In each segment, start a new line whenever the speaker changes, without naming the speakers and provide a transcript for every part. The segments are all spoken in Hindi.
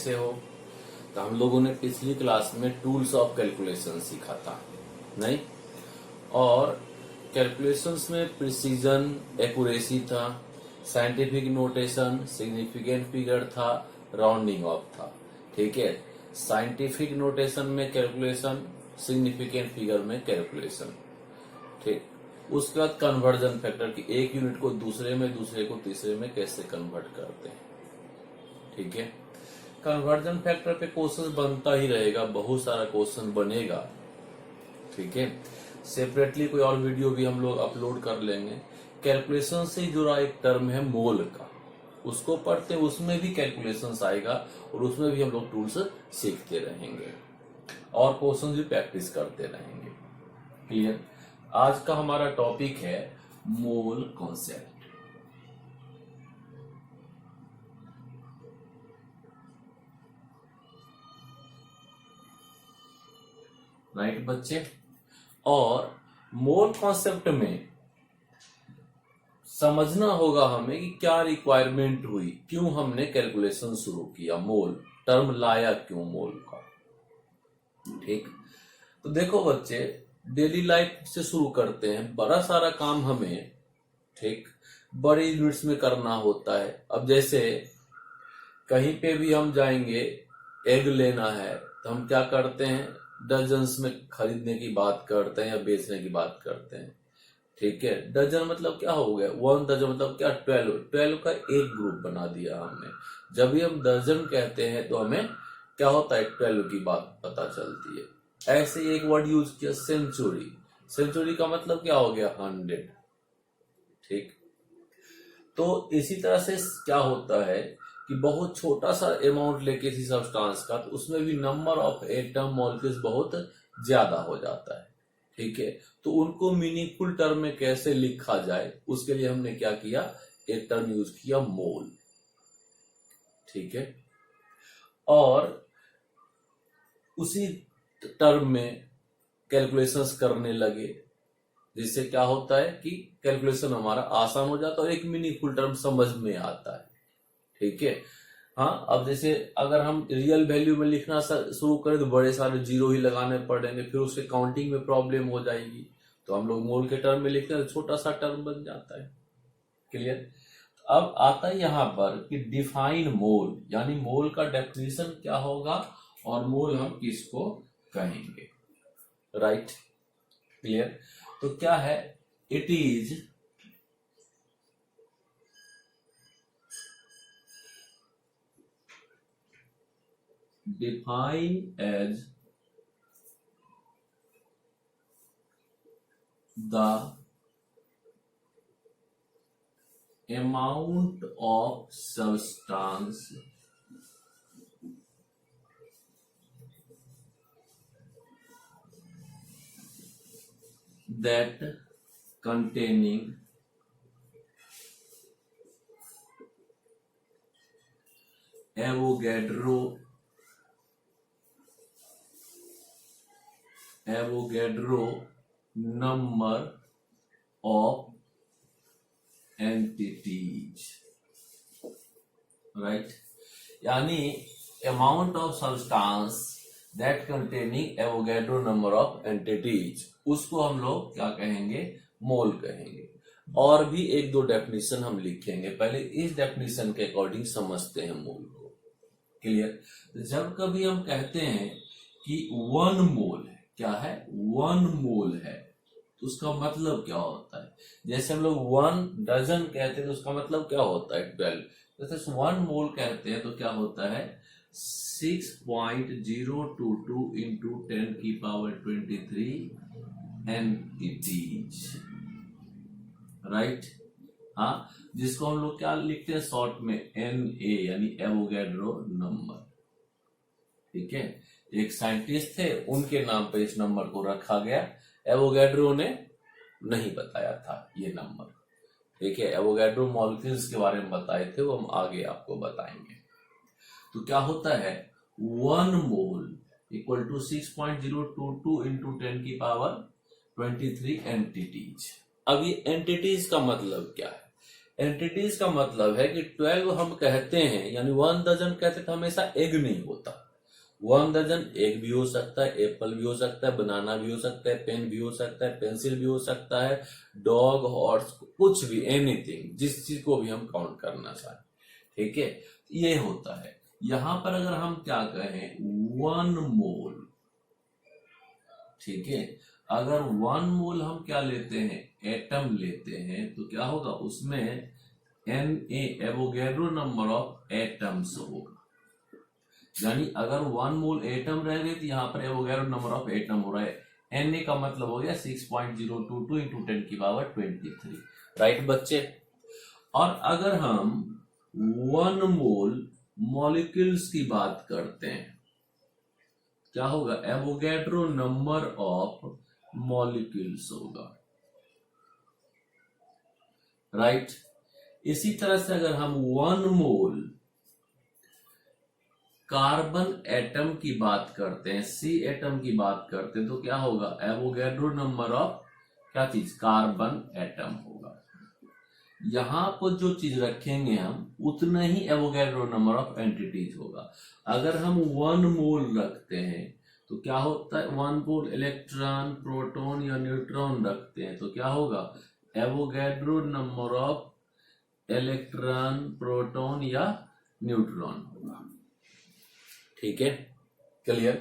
कैसे हो? तो हम लोगों ने पिछली क्लास में टूल्स ऑफ कैलकुलेशन सीखा था, नहीं? और कैलकुलेशंस में प्रिसीजन, एक्यूरेसी था, साइंटिफिक नोटेशन, सिग्निफिकेंट फिगर था, राउंडिंग ऑफ था। ठीक है, साइंटिफिक नोटेशन में कैलकुलेशन, सिग्निफिकेंट फिगर में कैलकुलेशन। ठीक, उसके बाद कन्वर्जन फैक्टर की एक यूनिट को दूसरे में, दूसरे को तीसरे में कैसे कन्वर्ट करते हैं। ठीक है, कन्वर्जन फैक्टर पे क्वेश्चन बनता ही रहेगा, बहुत सारा क्वेश्चन बनेगा। ठीक है, सेपरेटली कोई और वीडियो भी हम लोग अपलोड कर लेंगे। कैलकुलेशन से जुड़ा एक टर्म है मोल का, उसको पढ़ते उसमें भी कैलकुलेशंस आएगा और उसमें भी हम लोग टूल्स सीखते रहेंगे और क्वेश्चन भी प्रैक्टिस करते रहेंगे। क्लियर? आज का हमारा टॉपिक है मोल कॉन्सेप्ट। राइट बच्चे? और मोल कॉन्सेप्ट में समझना होगा हमें कि क्या रिक्वायरमेंट हुई, क्यों हमने कैलकुलेशन शुरू किया, मोल टर्म लाया क्यों मोल का। ठीक, तो देखो बच्चे, डेली लाइफ से शुरू करते हैं। बड़ा सारा काम हमें, ठीक, बड़े यूनिट्स में करना होता है। अब जैसे कहीं पे भी हम जाएंगे, एग लेना है तो हम क्या करते हैं, डजन्स में खरीदने की बात करते हैं या बेचने की बात करते हैं। ठीक है, डजन मतलब क्या हो गया, 1 डजन मतलब क्या, 12 का एक ग्रुप बना दिया हमने। जब भी हम डजन कहते हैं तो हमें क्या होता है, 12 की बात पता चलती है। ऐसे एक वर्ड यूज किया, सेंचुरी। सेंचुरी का मतलब क्या हो गया, 100। ठीक, तो इसी तरह से क्या होता है कि बहुत छोटा सा अमाउंट लेके थी सब्सटेंस का, तो उसमें भी नंबर ऑफ एटम मॉलिक्यूल्स बहुत ज्यादा हो जाता है। ठीक है, तो उनको मीनिंगफुल टर्म में कैसे लिखा जाए, उसके लिए हमने क्या किया, एक टर्म यूज किया, मोल। ठीक है, और उसी टर्म में कैलकुलेशंस करने लगे, जिससे क्या होता है कि कैलकुलेशन हमारा आसान हो जाता है और एक मीनिंगफुल टर्म समझ में आता है। ठीक है, हाँ, अब जैसे अगर हम रियल वैल्यू में लिखना शुरू करें तो बड़े सारे जीरो ही लगाने पड़ेंगे, फिर उसके काउंटिंग में प्रॉब्लम हो जाएगी। तो हम लोग मोल के टर्म में लिखते हैं तो छोटा सा टर्म बन जाता है। क्लियर? अब आता है यहाँ पर कि डिफाइन मोल, यानी मोल का डेफिनेशन क्या होगा और मोल हम किसको कहेंगे। राइट? क्लियर? तो क्या है, it is defined as the amount of substance that containing Avogadro number of entities. Right? यानी amount of substance that containing Avogadro number of entities, उसको हम लोग क्या कहेंगे, मोल कहेंगे। और भी एक दो डेफिनेशन हम लिखेंगे, पहले इस डेफिनेशन के अकॉर्डिंग समझते हैं मोल को। क्लियर? जब कभी हम कहते हैं कि 1 मोल है, क्या है, 1 मोल है, तो उसका मतलब क्या होता है। जैसे हम लोग 1 डजन कहते हैं तो उसका मतलब क्या होता है, 12। जैसे 1 मोल कहते हैं तो क्या होता है, 6.022 इंटू 10 की पावर 23 एंटिटीज। राइट? हाँ, जिसको हम लोग क्या लिखते हैं शॉर्ट में, NA, यानी एवोगैड्रो नंबर। ठीक है, एक साइंटिस्ट थे, उनके नाम पे इस नंबर को रखा गया। एवोगैड्रो ने नहीं बताया था ये नंबर। ठीक है, एवोगैड्रो मॉलिक्यूल्स के बारे में बताए थे, वो हम आगे आपको बताएंगे। तो क्या होता है, 1 मोल इक्वल टू 6.022 इंटू 10 की पावर 23 एंटिटीज। अब ये एंटिटीज का मतलब क्या है, एंटिटीज का मतलब है कि 12 हम कहते हैं, यानी 1 दर्जन कहते तो हमेशा एग नहीं होता। 1 दर्जन एग भी हो सकता है, एप्पल भी हो सकता है, बनाना भी हो सकता है, पेन भी हो सकता है, पेंसिल भी हो सकता है, डॉग, हॉर्स, कुछ भी, एनीथिंग, जिस चीज को भी हम काउंट करना चाहें। ठीक है, ये होता है। यहां पर अगर हम क्या कहें 1 मोल, ठीक है, अगर 1 मोल हम क्या लेते हैं, एटम लेते हैं, तो क्या होगा उसमें Na Avogadro number of atoms होगा। यानी अगर 1 मोल एटम रह गए तो यहाँ पर एवोगैड्रो नंबर ऑफ एटम हो रहा है। Na का मतलब हो गया 6.022 इंटू 10 की पावर 23। राइट बच्चे। और अगर हम 1 मोल मॉलिक्यूल्स की बात करते हैं, क्या होगा, एवोगैड्रो नंबर ऑफ मॉलिक्यूल्स होगा। राइट। इसी तरह से अगर हम 1 मोल कार्बन एटम की बात करते हैं, सी एटम की बात करते हैं, तो क्या होगा, एवोगैड्रो नंबर ऑफ क्या चीज, कार्बन एटम होगा। यहां पर जो चीज रखेंगे हम, उतना ही एवोगैड्रो नंबर ऑफ एंटिटीज होगा। अगर हम 1 मोल रखते हैं तो क्या होता है, 1 मोल इलेक्ट्रॉन, प्रोटॉन या न्यूट्रॉन रखते हैं तो क्या होगा, Avogadro number of electron, proton या न्यूट्रॉन होगा। ठीक है, क्लियर।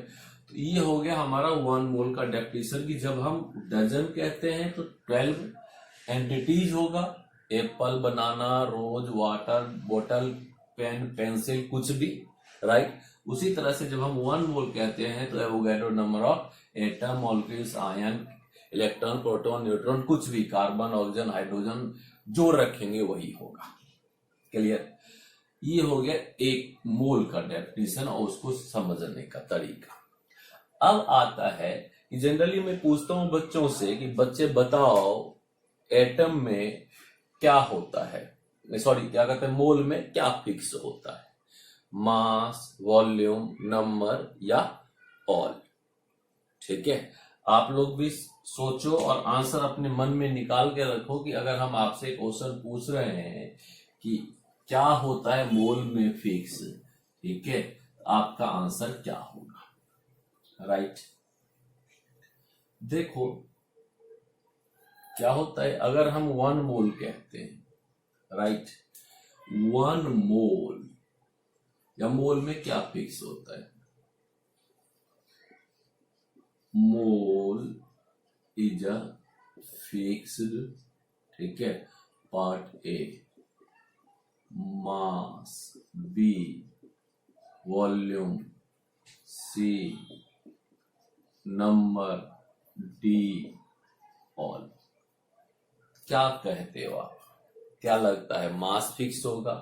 तो ये हो गया हमारा 1 मोल का डेफिनेशन कि जब हम डजन कहते हैं तो 12 एंटिटीज होगा, एप्पल, बनाना, रोज, वाटर बोतल, पेन, पेंसिल, कुछ भी। राइट। उसी तरह से जब हम 1 मोल कहते हैं तो Avogadro number of atom, molecules, ion, electron, proton, neutron, कुछ भी, कार्बन, ऑक्सीजन, हाइड्रोजन, जो रखेंगे वही होगा। क्लियर। ये हो गया 1 मोल का डेफिनेशन और उसको समझने का तरीका। अब आता है कि जनरली मैं पूछता हूं बच्चों से कि बच्चे बताओ एटम में क्या होता है, सॉरी क्या कहते हैं, मोल में क्या फिक्स होता है, मास, वॉल्यूम, नंबर या ऑल। ठीक है, आप लोग भी सोचो और आंसर अपने मन में निकाल के रखो कि अगर हम आपसे क्वेश्चन पूछ रहे हैं कि क्या होता है मोल में फिक्स, ठीक है, आपका आंसर क्या होगा। राइट। देखो क्या होता है, अगर हम 1 मोल कहते हैं, राइट, 1 मोल या मोल में क्या फिक्स होता है, मोल इज अ फिक्स्ड, ठीक है, part A, mass B, volume C, number D, all. क्या कहते हो आप, क्या लगता है, मास फिक्स होगा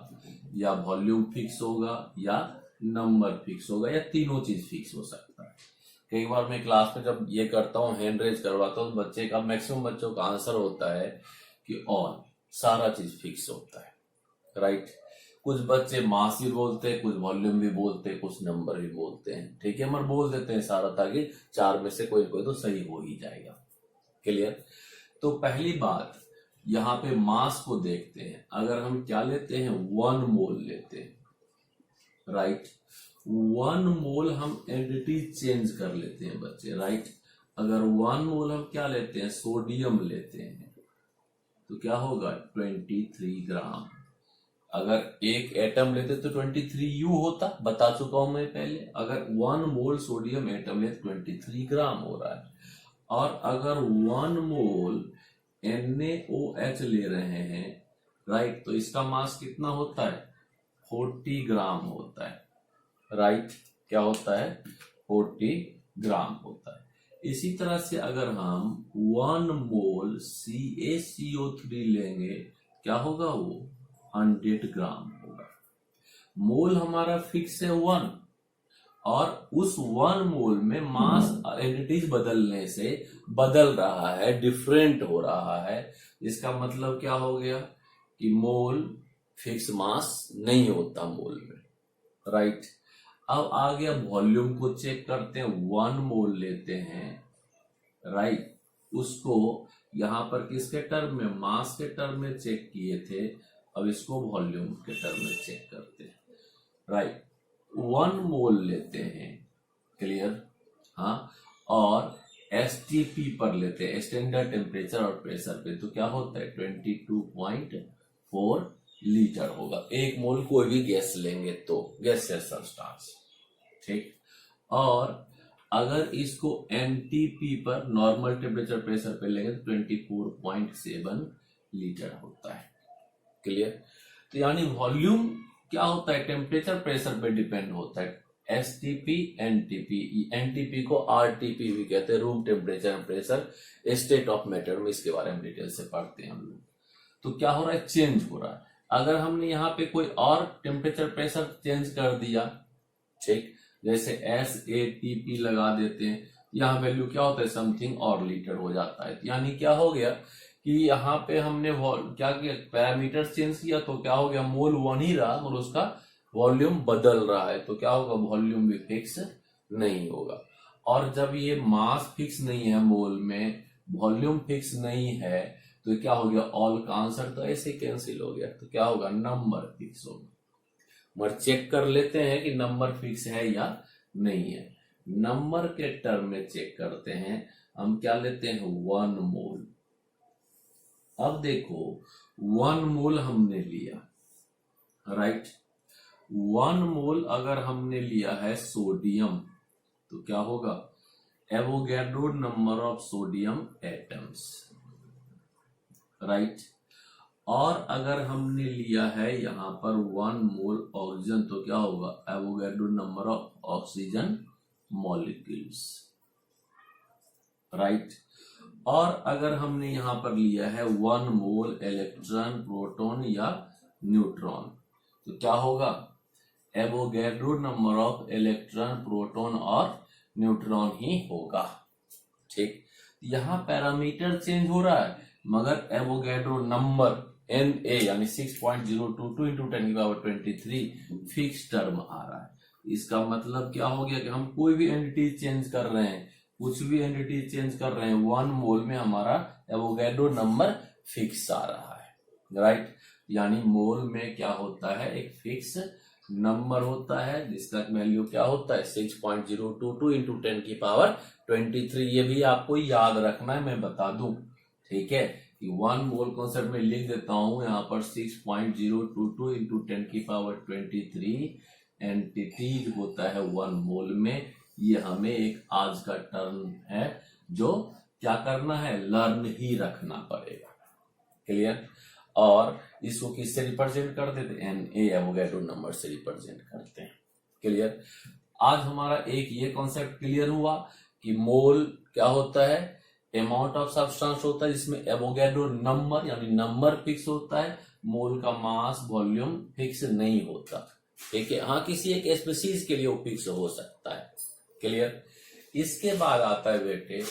या वॉल्यूम फिक्स होगा या नंबर फिक्स होगा या तीनों चीज फिक्स हो सकता है। कई बार मैं क्लास में जब ये करता हूँ, हैंड रेज करवाता हूँ, बच्चे का, मैक्सिमम बच्चों का आंसर होता है कि ऑल, सारा चीज फिक्स होता है। राइट। कुछ बच्चे मास भी बोलते हैं, कुछ वॉल्यूम भी बोलते हैं, कुछ नंबर भी बोलते हैं। ठीक है, मगर बोल देते हैं सारा, ताकि 4 में से कोई कोई तो सही हो ही जाएगा। क्लियर। तो पहली बात, यहाँ पे मास को देखते हैं। अगर हम क्या लेते हैं, 1 मोल लेते हैं। राइट। 1 मोल हम एंटिटी चेंज कर लेते हैं बच्चे। राइट। अगर 1 मोल हम क्या लेते हैं, सोडियम लेते हैं, तो क्या होगा, 23 ग्राम। अगर एक एटम लेते तो 23U होता, बता चुका हूं मैं पहले। अगर 1 मोल सोडियम एटम लेते 23 ग्राम हो रहा है। और अगर 1 मोल NaOH ले रहे हैं, राइट, तो इसका मास कितना होता है, 40 ग्राम होता है। राइट। क्या होता है, 40 ग्राम होता है। इसी तरह से अगर हम 1 मोल CaCO3 लेंगे, क्या होगा, वो 100 ग्राम होगा। मोल हमारा फिक्स है 1, और उस 1 मोल में मास एंटिटीज बदलने से बदल रहा है, डिफरेंट हो रहा है। इसका मतलब क्या हो गया कि मोल फिक्स मास नहीं होता मोल में। राइट। अब आ गया वॉल्यूम को चेक करते हैं। 1 मोल लेते हैं, राइट, उसको यहां पर किसके टर्म में, मास के टर्म में चेक किए थे, अब इसको वॉल्यूम के टर्म में चेक करते हैं। राइट, 1 मोल लेते हैं, क्लियर, हाँ, और एसटीपी पर लेते हैं, स्टैंडर्ड टेम्परेचर और प्रेशर पे, तो क्या होता है 22.4 लीटर होगा। 1 मोल कोई भी गैस लेंगे तो गैसियस सब्सटेंस, ठीक। और अगर इसको एनटीपी पर, नॉर्मल टेम्परेचर प्रेशर पे लेंगे तो 24.7 लीटर होता है, क्लियर। तो यानी वॉल्यूम क्या होता है, टेम्परेचर प्रेशर पे डिपेंड होता है। एसटीपी, एनटीपी, एनटीपी को आरटीपी भी कहते हैं, room temperature and pressure, state of matter में इसके बारे में डिटेल से पढ़ते हैं हम लोग। तो क्या हो रहा है, चेंज हो रहा है। अगर हमने यहाँ पे कोई और टेम्परेचर प्रेशर चेंज कर दिया, ठीक, जैसे SATP लगा देते हैं, यहाँ वैल्यू क्या होता है, समथिंग और लीटर हो जाता है। यानी क्या हो गया कि यहाँ पे हमने क्या किया, पैरामीटर चेंज किया, तो क्या हो गया, मोल 1 ही रहा और उसका वॉल्यूम बदल रहा है, तो क्या होगा, वॉल्यूम भी फिक्स नहीं होगा। और जब ये मास फिक्स नहीं है मोल में, वॉल्यूम फिक्स नहीं है, तो क्या हो गया, ऑल का आंसर तो ऐसे कैंसिल हो गया, तो क्या होगा, नंबर फिक्स होगा। मगर चेक कर लेते हैं कि नंबर फिक्स है या नहीं है। नंबर के टर्म में चेक करते हैं, हम क्या लेते हैं, 1 मोल। अब देखो 1 मोल हमने लिया, राइट, 1 मोल अगर हमने लिया है सोडियम, तो क्या होगा, Avogadro number of sodium atoms, right. और अगर हमने लिया है यहां पर 1 मोल ऑक्सीजन, तो क्या होगा, Avogadro number of oxygen molecules, right. और अगर हमने यहां पर लिया है 1 मोल इलेक्ट्रॉन, प्रोटॉन या न्यूट्रॉन, तो क्या होगा, Avogadro number of electron, proton और न्यूट्रॉन ही होगा, ठीक। यहां पैरामीटर चेंज हो रहा है, मगर एवोगैड्रो नंबर Na यानी 6.022 इंटू 10⁻23 फिक्स टर्म आ रहा है। इसका मतलब क्या हो गया कि हम कोई भी एंटिटी चेंज कर रहे हैं, कुछ भी एंटिटी चेंज कर रहे हैं, 1 मोल में हमारा एवोगैड्रो नंबर फिक्स आ रहा है, राइट। यानी मोल में क्या होता है, एक फिक्स नंबर होता है जिसका वैल्यू क्या होता है, 6.022 इंटू 10⁻23। ये भी आपको याद रखना है, मैं बता दूं, ठीक है, कि 1 मोल कॉन्सेप्ट में लिख देता हूं यहाँ पर 6.022 इंटू 10⁻23 एंटिटीज होता है 1 मोल में। ये हमें एक आज का टर्म है जो क्या करना है, लर्न ही रखना पड़ेगा, क्लियर। और इसको किससे रिप्रेजेंट कर देते हैं, Na एवोगैड्रो नंबर से रिप्रेजेंट करते हैं, क्लियर। आज हमारा एक ये कॉन्सेप्ट क्लियर हुआ कि मोल क्या होता है, अमाउंट ऑफ सब्सटेंस होता है जिसमें एवोगैड्रो नंबर यानी नंबर फिक्स होता है, मोल का मास वॉल्यूम फिक्स नहीं होता, ठीक है। हाँ, किसी एक स्पीशीज के लिए वो फिक्स हो सकता है, क्लियर। इसके बाद आता है बेटे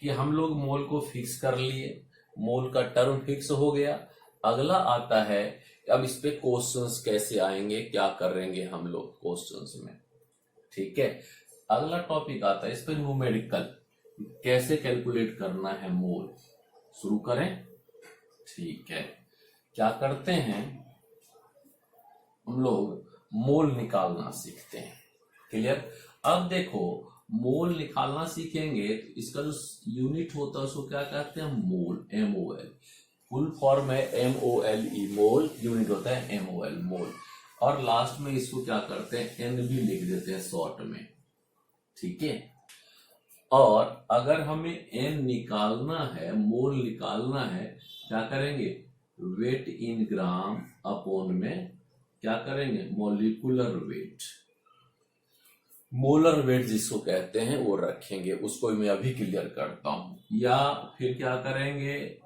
कि हम लोग मोल को फिक्स कर लिए, मोल का टर्म फिक्स हो गया। अगला आता है अब इस पे क्वेश्चंस कैसे आएंगे, क्या करेंगे हम लोग क्वेश्चंस में, ठीक है। अगला टॉपिक आता है इस पे न्यूमेरिकल, कैसे कैलकुलेट करना है मोल। शुरू करें, ठीक है। क्या करते हैं, हम लोग मोल निकालना सीखते हैं, क्लियर। अब देखो मोल निकालना सीखेंगे तो इसका जो यूनिट होता है उसको क्या कहते हैं, मोल, MOL। फुल फॉर्म है MOLE, मोल, यूनिट होता है MOL, मोल। और लास्ट में इसको क्या करते हैं, N भी लिख देते हैं शॉर्ट में, ठीक है। और अगर हमें N निकालना है, मोल निकालना है, क्या करेंगे, वेट इन ग्राम अपॉन में क्या करेंगे, मॉलिक्यूलर वेट, मोलर वेट जिसको कहते हैं वो रखेंगे, उसको मैं अभी क्लियर करता हूं। या फिर क्या करेंगे,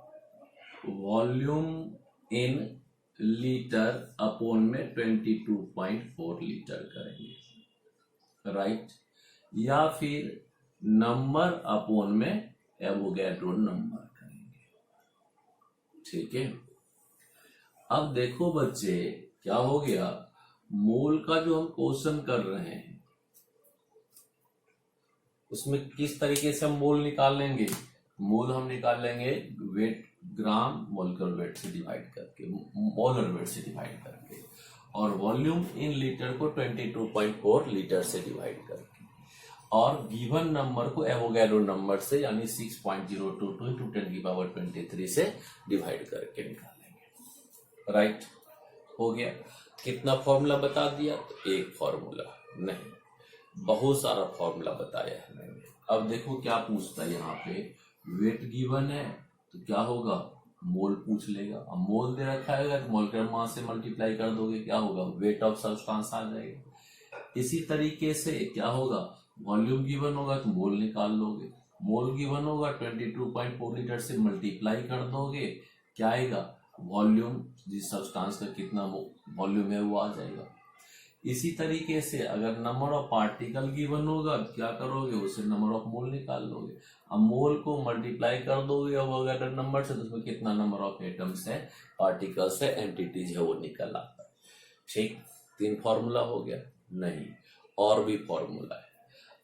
वॉल्यूम इन लीटर अपॉन में 22.4 लीटर करेंगे, राइट। या फिर नंबर अपॉन में एवोगैड्रो नंबर करेंगे, ठीक है। अब देखो बच्चे क्या हो गया, मोल का जो हम क्वेश्चन कर रहे हैं उसमें किस तरीके से हम मोल निकाल लेंगे, मोल हम निकाल लेंगे वेट ग्राम मोलर वेट से डिवाइड करके, मोलर वेट से डिवाइड करके, और वॉल्यूम इन लीटर को 22.4 लीटर से डिवाइड करके, और गिवन नंबर को एवोगैड्रो नंबर से यानी 6.022 इंटू 10⁻23 से डिवाइड करके निकालेंगे। राइट, हो गया। कितना फॉर्मूला बता दिया? तो एक फॉर्मूला नहीं, बहुत सारा फॉर्मूला बताया है मैंने। अब देखो क्या पूछता है यहाँ पे, वेट गिवन है तो क्या होगा, मोल पूछ लेगा। अब मोल दे रखा है तो मोलर मास से मल्टीप्लाई कर दोगे, क्या होगा, वेट ऑफ सब्सटेंस आ जाएगा। इसी तरीके से क्या होगा, वॉल्यूम गिवन होगा तो मोल निकाल लोगे, मोल गिवन होगा 22.4 लीटर से मल्टीप्लाई कर दोगे, क्या आएगा, वॉल्यूम, जिस सब्सटेंस का कितना वॉल्यूम है वो आ जाएगा। इसी तरीके से अगर नंबर ऑफ पार्टिकल गिवन होगा तो क्या करोगे, उससे नंबर ऑफ मोल निकाल लोगे। अब मोल को मल्टीप्लाई कर दोगे अगर नंबर से, तो उसमें कितना नंबर ऑफ एटम्स है, पार्टिकल्स है, एंटिटीज है, वो निकल आता है। ठीक, 3 फॉर्मूला हो गया। नहीं, और भी फॉर्मूला है।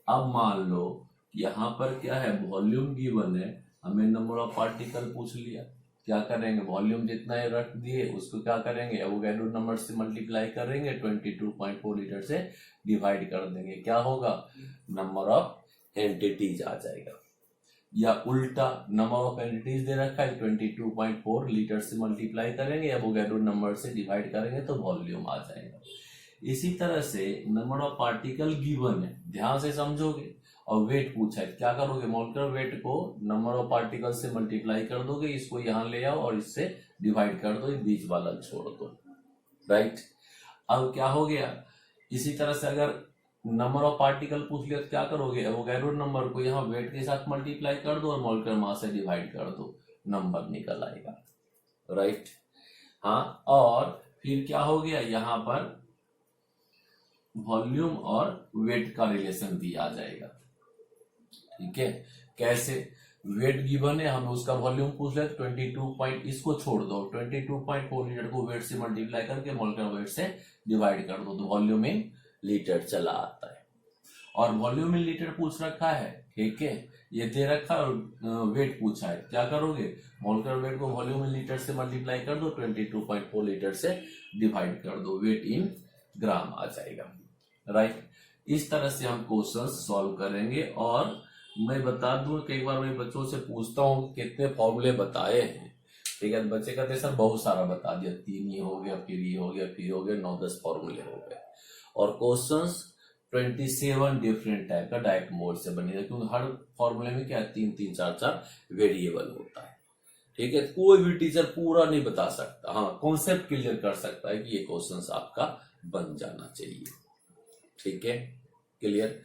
अब मान लो यहाँ पर क्या है, वॉल्यूम गिवन है, हमें नंबर ऑफ पार्टिकल पूछ लिया, क्या करेंगे, वॉल्यूम जितना है रख दिए उसको क्या करेंगे, एवोगैड्रो नंबर से मल्टीप्लाई करेंगे, 22.4 लीटर से डिवाइड कर देंगे, क्या होगा, नंबर ऑफ एंटिटीज आ जाएगा। या उल्टा, नंबर ऑफ एंटिटीज दे रखा है, 22.4 लीटर से मल्टीप्लाई करेंगे, एवोगैड्रो नंबर से डिवाइड करेंगे तो वॉल्यूम आ जाएगा। इसी तरह से नंबर ऑफ पार्टिकल गिवन है, ध्यान से समझोगे, और वेट पूछा है, क्या करोगे, मोलर वेट को नंबर ऑफ पार्टिकल से मल्टीप्लाई कर दोगे, इसको यहां ले आओ और इससे डिवाइड कर दो, बीच वाला छोड़ दो। राइट, अब क्या हो गया, इसी तरह से अगर नंबर ऑफ पार्टिकल पूछ लिया तो क्या करोगे, एवोगैड्रो नंबर को यहाँ वेट के साथ मल्टीप्लाई कर दो और मोलर मास से डिवाइड कर दो, नंबर निकल आएगा। राइट, हाँ, और फिर क्या हो गया, यहाँ पर वॉल्यूम और वेट का रिलेशन भी आ जाएगा। ठीक है, कैसे, वेट गिवन है, हमें उसका वॉल्यूम पूछ लिया, 22 इसको छोड़ दो, 22.4 लीटर को वेट से मल्टीप्लाई करके मोलर वेट से डिवाइड कर दो, तो वॉल्यूम इन लीटर चला आता है। और वॉल्यूम इन लीटर पूछ रखा है, ठीक है, ये दे रखा है, वेट पूछा है, क्या करोगे, मोलर वेट को वॉल्यूम इन लीटर से मल्टीप्लाई कर दो, 22.4 लीटर से डिवाइड कर दो, वेट इन ग्राम आ जाएगा। राइट, इस तरह से हम क्वेश्चन सॉल्व करेंगे। और मैं बता दूं, कई बार मैं बच्चों से पूछता हूँ कितने फॉर्मूले बताए हैं, ठीक है, बच्चे कहते सर बहुत सारा बता दिया, 3 ये हो गया, फिर ये हो गया, फिर हो गया, 9-10 फॉर्मूले हो गए। और क्वेश्चंस 27 डिफरेंट टाइप का डायरेक्ट मोड से बनेगा, क्योंकि हर फॉर्मूले में क्या है, 3-3, 4-4 वेरिएबल होता है। ठीक है, कोई भी टीचर पूरा नहीं बता सकता, हाँ, कॉन्सेप्ट क्लियर कर सकता है कि ये क्वेश्चंस आपका बन जाना चाहिए। ठीक है, क्लियर।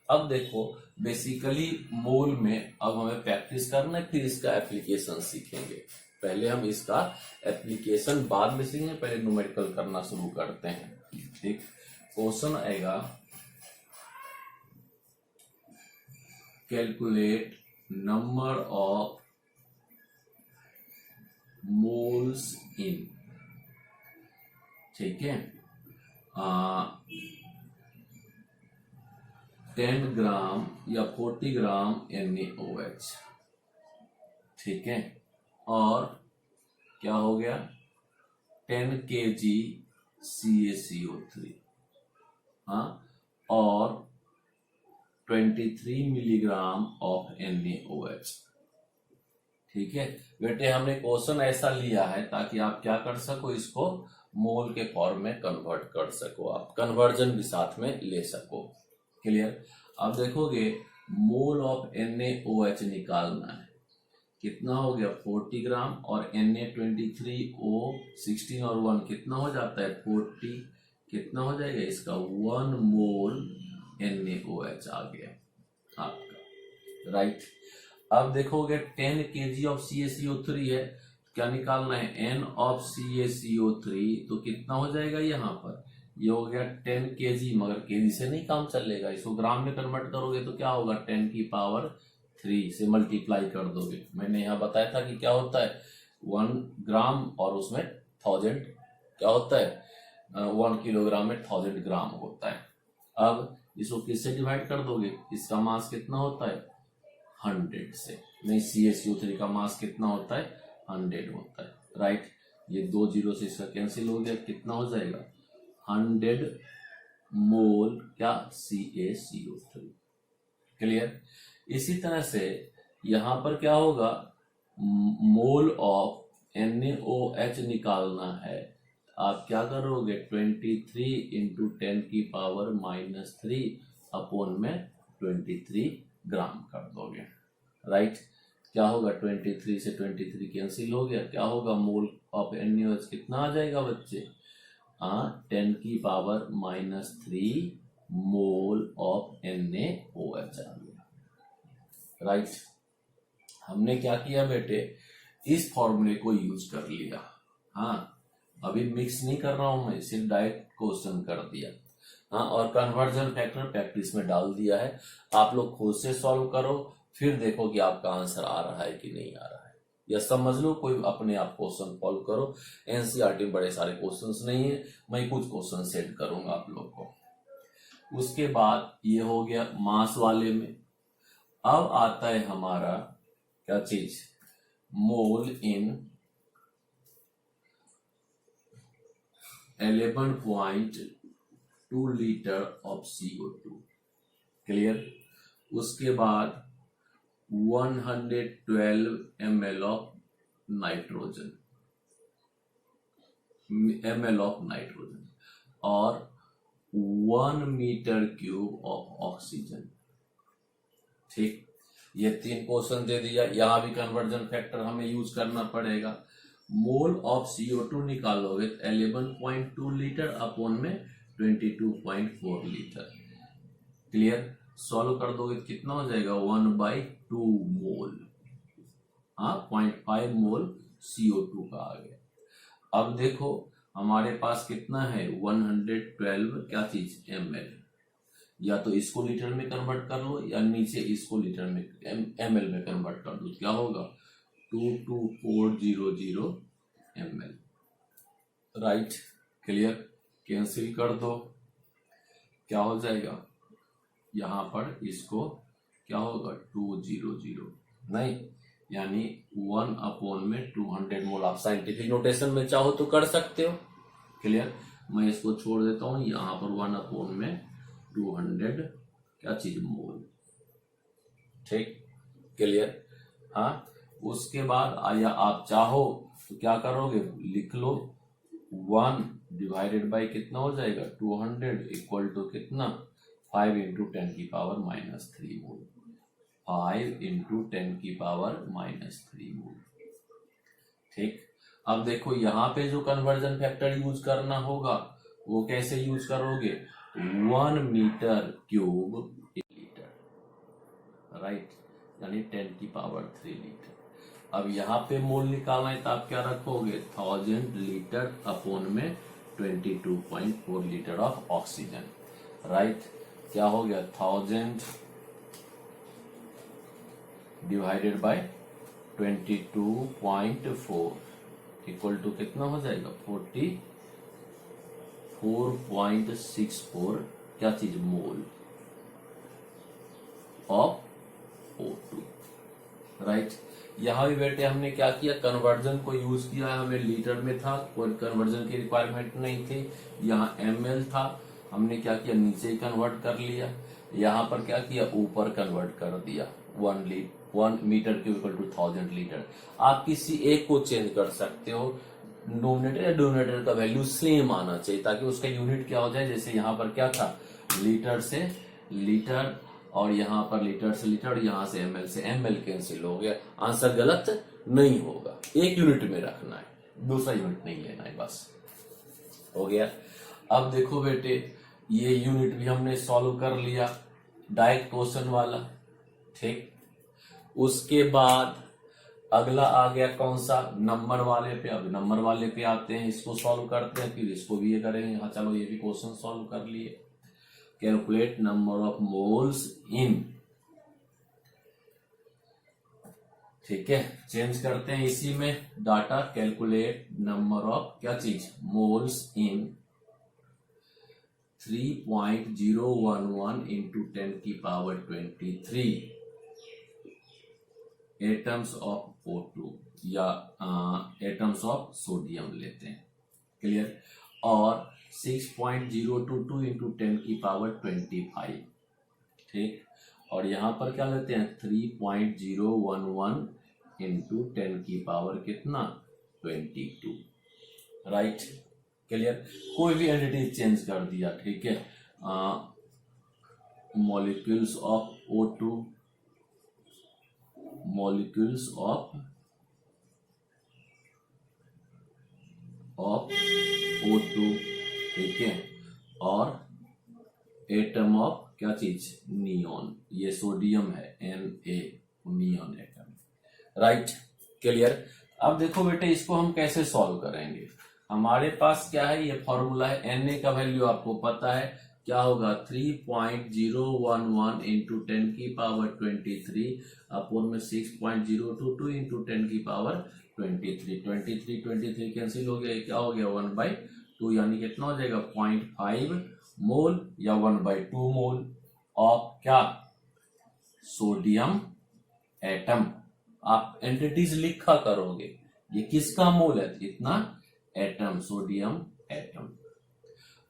अब देखो, बेसिकली मोल में अब हमें प्रैक्टिस करना है, फिर इसका एप्लीकेशन सीखेंगे। पहले हम इसका एप्लीकेशन बाद में सीखेंगे, पहले न्यूमेरिकल करना शुरू करते हैं। ठीक, क्वेश्चन आएगा, कैलकुलेट नंबर ऑफ मोल्स इन, ठीक है, 10 ग्राम या 40 ग्राम NaOH। ठीक है, और क्या हो गया, 10 kg CaCO3, हाँ, और 23 मिलीग्राम ऑफ NaOH। ठीक है बेटे, हमने क्वेश्चन ऐसा लिया है ताकि आप क्या कर सको, इसको मोल के फॉर्म में कन्वर्ट कर सको, आप कन्वर्जन भी साथ में ले सको। क्लियर। अब देखोगे, मोल ऑफ NaOH निकालना है, कितना हो गया, 40 ग्राम, और Na23O 16 और 1 कितना हो जाता है, 40, कितना हो जाएगा इसका, 1 मोल NaOH आ गया आपका। राइट, अब देखोगे 10 kg ऑफ CaCO3 है, क्या निकालना है, N ऑफ CaCO3, तो कितना हो जाएगा यहाँ पर, ये हो गया 10 kg, मगर kg से नहीं काम चलेगा, इसको ग्राम में कन्वर्ट करोगे तो क्या होगा, 10 की पावर 3 से मल्टीप्लाई कर दोगे। मैंने यहाँ बताया था कि क्या होता है, 1 ग्राम और उसमें 1000 क्या होता है, 1 किलोग्राम में 1000 ग्राम होता है। अब इसको किससे डिवाइड कर दोगे, इसका मास कितना होता है, 100 से, नहीं, CaCO3 का मास कितना होता है, 100 होता है, राइट। ये 2 जीरो से इसका कैंसिल हो गया, कितना हो जाएगा 100 मोल क्या CaCO3। क्लियर। इसी तरह से यहां पर क्या होगा, मोल ऑफ NaOH निकालना है। आप क्या करोगे 23 इंटू 10⁻³ अपॉन में 23 ग्राम कर दोगे, राइट। क्या होगा 23 से 23 कैंसिल हो गया, क्या होगा मोल ऑफ NaOH कितना आ जाएगा बच्चे 10⁻³ मोल ऑफ NaOH आ गया, राइट। हमने क्या किया बेटे, इस फॉर्मूले को यूज कर लिया। हाँ, अभी मिक्स नहीं कर रहा हूं मैं, सिर्फ डायरेक्ट क्वेश्चन कर दिया। हाँ, और कन्वर्जन फैक्टर प्रैक्टिस में डाल दिया है। आप लोग खुद से सॉल्व करो, फिर देखो कि आपका आंसर आ रहा है कि नहीं आ रहा है, या समझ लो कोई अपने आप क्वेश्चन सॉल्व करो। एनसीईआरटी में बड़े सारे क्वेश्चंस नहीं है, मैं कुछ क्वेश्चन सेट करूंगा आप लोग को। उसके बाद ये हो गया मास वाले में। अब आता है हमारा क्या चीज, मोल इन 11.2 लीटर ऑफ CO2। क्लियर। उसके बाद 112 ml ऑफ नाइट्रोजन और 1 मीटर क्यूब ऑफ ऑक्सीजन। ठीक, ये 3 क्वेश्चन दे दिया। यहां भी कन्वर्जन फैक्टर हमें यूज करना पड़ेगा। मोल ऑफ CO2 निकालोगे 11.2 लीटर अपॉन में 22.4 लीटर। क्लियर। सॉल्व कर दोगे कितना हो जाएगा 1/2 मोल। हाँ, 0.5 मोल CO2 का आ गया। अब देखो हमारे पास कितना है 112 क्या चीज ml, या तो इसको लीटर में कन्वर्ट कर लो या नीचे इसको लीटर में ml में कन्वर्ट कर दो। क्या होगा 22400 ml, राइट। क्लियर। कैंसिल कर दो, क्या हो जाएगा यहां पर इसको क्या होगा 200 नहीं, यानी 1 अपॉन में 200 मोल। आप साइंटिफिक नोटेशन में चाहो तो कर सकते हो। क्लियर। मैं इसको छोड़ देता हूं, यहां पर 1 अपॉन में 200 क्या चीज मोल। ठीक, क्लियर। हाँ, उसके बाद आया आप चाहो तो क्या करोगे, लिख लो 1 डिवाइडेड बाय कितना हो जाएगा 200 इक्वल टू कितना 5 इंटू 10⁻³ मोल। 5 इंटू 10⁻³ मोल। ठीक। अब देखो यहाँ पे जो कन्वर्जन फैक्टर यूज करना होगा वो कैसे यूज करोगे, 1 मीटर क्यूब लीटर, राइट, यानी 10⁻³ लीटर। अब यहाँ पे मोल निकालना है तो आप क्या रखोगे 1000 लीटर अपॉन में 22.4 लीटर ऑफ ऑक्सीजन, राइट। क्या हो गया 1000 डिवाइडेड बाय 22.4 इक्वल टू कितना हो जाएगा 44.64 क्या चीज मोल ऑफ O2, राइट। यहां भी बेटे हमने क्या किया, कन्वर्जन को यूज किया। हमें लीटर में था, कोई कन्वर्जन की रिक्वायरमेंट नहीं थी। यहाँ ml था, हमने क्या किया नीचे ही कन्वर्ट कर लिया। यहाँ पर क्या किया ऊपर कन्वर्ट कर दिया 1 metre cube equal to 1000 litre. आप किसी एक को चेंज कर सकते हो, नोमिनेटर या डिनोमिनेटर का वैल्यू सेम आना चाहिए ताकि उसका यूनिट क्या हो जाए। जैसे यहाँ पर क्या था लीटर से लीटर, और यहाँ पर लीटर से लीटर, यहाँ से ml से ml कैंसिल हो गया। आंसर गलत नहीं होगा, एक यूनिट में रखना है, दूसरा यूनिट नहीं लेना है, बस हो गया। अब देखो बेटे ये यूनिट भी हमने सॉल्व कर लिया डायरेक्ट क्वेश्चन वाला। ठीक, उसके बाद अगला आ गया कौन सा, नंबर वाले पे। अब नंबर वाले पे आते हैं, इसको सॉल्व करते हैं, फिर इसको भी ये करेंगे। हाँ चलो ये भी क्वेश्चन सॉल्व कर लिए। कैलकुलेट नंबर ऑफ मोल्स इन, ठीक है, चेंज करते हैं इसी में डाटा। कैलकुलेट नंबर ऑफ क्या चीज moles in 3.011 into 10⁻23 atoms of O2। या एटम्स ऑफ सोडियम लेते हैं। क्लियर। और 6.022 इंटू 10 की पावर 25, ठीक। और यहां पर क्या लेते हैं 3.011 इंटू 10 की पावर कितना 22, राइट। क्लियर। कोई भी एंटिटी चेंज कर दिया, ठीक है। Molecules of O2, molecules of O2, ठीक है। और एटम ऑफ क्या चीज नियॉन, ये सोडियम है Na, neon atom, right. Clear. अब देखो बेटे इसको हम कैसे सॉल्व करेंगे। हमारे पास क्या है, ये फॉर्मूला है। Na का वैल्यू आपको पता है क्या होगा 3.011 इंटू 10 की पावर 23 अपोन में 6.022 इंटू 10 की पावर 23 कैंसिल हो गया, क्या हो गया 1/2, यानी कितना हो जाएगा 0.5 मोल या 1/2 मोल ऑफ क्या सोडियम एटम। आप एंटिटीज लिखा करोगे, ये किसका मोल है, इतना एटम, सोडियम एटम।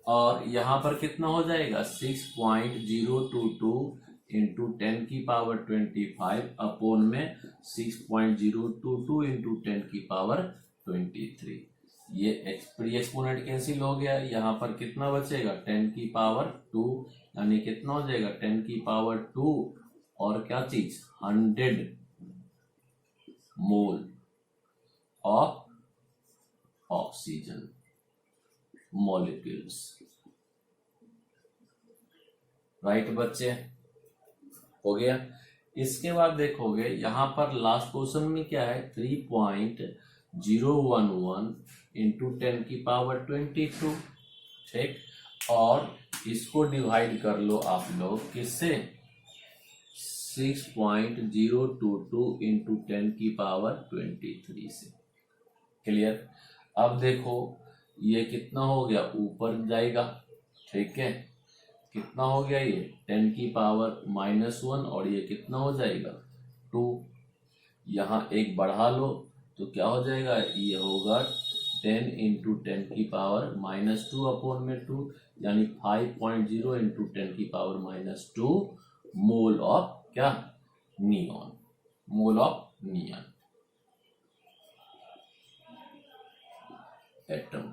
और यहां पर कितना हो जाएगा 6.022 इंटू 10 की पावर 25 अपोन में 6.022 इंटू 10 की पावर 23। ये प्री एक्सपोनेंट कैंसिल हो गया। यहां पर कितना बचेगा 10 की पावर 2, यानी कितना हो जाएगा 10 की पावर 2 और क्या चीज 100 mole of oxygen molecules, right बच्चे, हो गया। इसके बाद देखोगे यहां पर लास्ट क्वेश्चन में क्या है 3.011 इंटू 10 की पावर 22, ठीक। और इसको डिवाइड कर लो आप लोग किससे 6.022 इंटू 10 की पावर 23 से। क्लियर। अब देखो ये कितना हो गया ऊपर जाएगा, ठीक है। कितना हो गया ये 10 की पावर -1 और ये कितना हो जाएगा 2। यहां एक बढ़ा लो तो क्या हो जाएगा, ये होगा 10 इंटू 10 की पावर -2 अपोन में 2, यानी 5.0 इंटू 10 की पावर -2 मोल ऑफ क्या neon, mole of neon atom.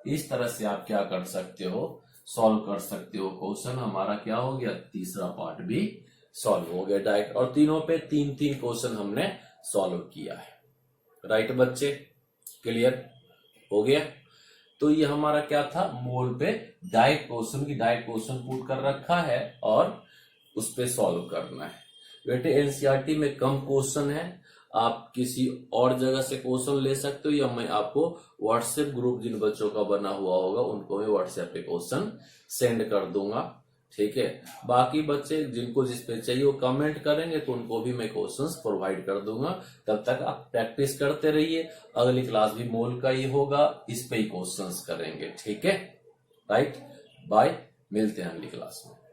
इस तरह से आप क्या कर सकते हो, सॉल्व कर सकते हो क्वेश्चन। हमारा क्या हो गया तीसरा पार्ट भी सॉल्व हो गया डायरेक्ट, और तीनों पे 3-3 क्वेश्चन हमने सॉल्व किया है, राइट बच्चे। क्लियर हो गया। तो ये हमारा क्या था मोल पे डायरेक्ट क्वेश्चन की डायरेक्ट क्वेश्चन पुट कर रखा है और उस पे सॉल्व करना है। बेटे एनसीईआरटी में कम क्वेश्चन है, आप किसी और जगह से क्वेश्चन ले सकते हो, या मैं आपको व्हाट्सएप ग्रुप जिन बच्चों का बना हुआ होगा उनको मैं व्हाट्सएप पे क्वेश्चन सेंड कर दूंगा, ठीक है। बाकी बच्चे जिनको जिस पे चाहिए वो कमेंट करेंगे तो उनको भी मैं क्वेश्चंस प्रोवाइड कर दूंगा। तब तक आप प्रैक्टिस करते रहिए, अगली क्लास भी मोल का ही होगा, इस पे ही क्वेश्चंस करेंगे, ठीक है। राइट, बाय, मिलते हैं अगली क्लास में।